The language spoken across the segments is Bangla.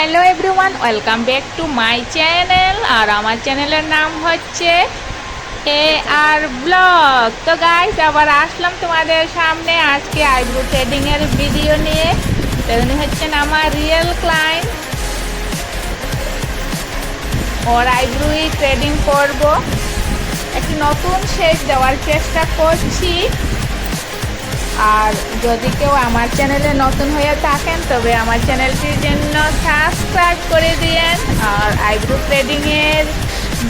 Hello everyone, welcome back to my channel. আর আমার চ্যানেলের নাম হচ্ছে এ আর ব্লগ। তো গাইস, আবার আসলাম তোমাদের সামনে আজকে আইব্রো থ্রেডিংয়ের ভিডিও নিয়ে। তো উনি হচ্ছেন আমার রিয়েল ক্লায়েন্ট, ওর আইব্রোই থ্রেডিং করব। একটি নতুন শেপ দেওয়ার চেষ্টা করছি। আর যদি কেউ আমার চ্যানেলে নতুন হয়ে থাকেন তবে আমার চ্যানেলটির জন্য সাবস্ক্রাইব করে দিয়েন। আর আইব্রো থ্রেডিংয়ের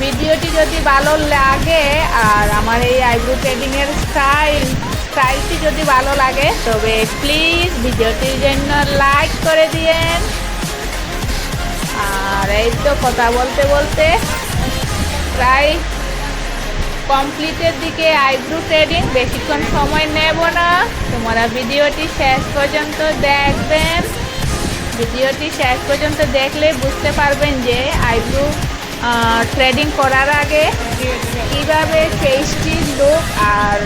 ভিডিওটি যদি ভালো লাগে আর আমার এই আইব্রো থ্রেডিংয়ের স্টাইলটি যদি ভালো লাগে তবে প্লিজ ভিডিওটির জন্য লাইক করে দিয়েন। আর এই তো কথা বলতে বলতে প্রায় কমপ্লিটের দিকে আইব্রো থ্রেডিং। বেশিক্ষণ সময় নেব না, তোমরা ভিডিওটি শেষ পর্যন্ত দেখবেন। ভিডিওটি শেষ পর্যন্ত দেখলে বুঝতে পারবেন যে আইব্রো থ্রেডিং করার আগে কীভাবে ফেসটি লুক আর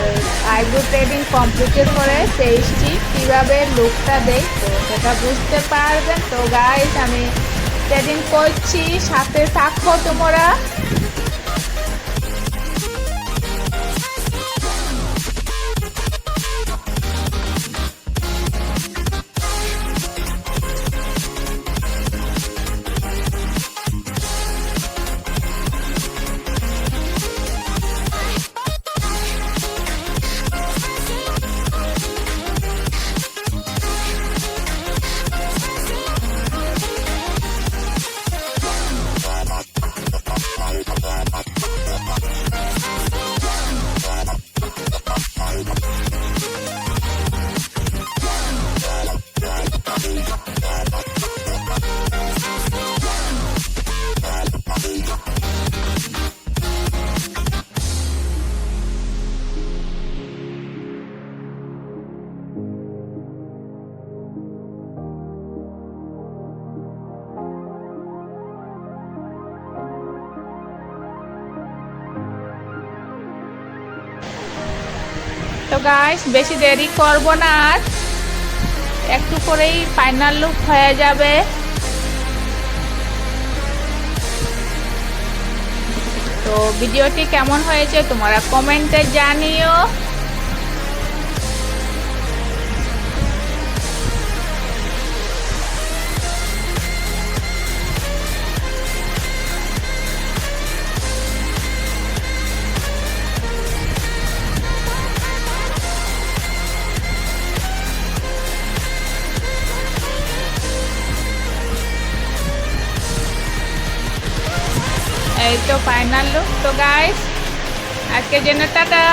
আইব্রো থ্রেডিং কমপ্লিটের পরে ফেসটি কীভাবে লুকটা দেয়, তো সেটা বুঝতে পারবেন। তো গাইস, আমি থ্রেডিং করছি, সাথে থাকো তোমরা। তো গাইস, বেশি দেরি করব না, আর একটু করেই ফাইনাল লুক হয়ে যাবে। তো ভিডিওটি কেমন হয়েছে তোমরা কমেন্টে জানিও। এই তো ফাইনাল লুক। তো গাইস, আজকের জন্য টাটা।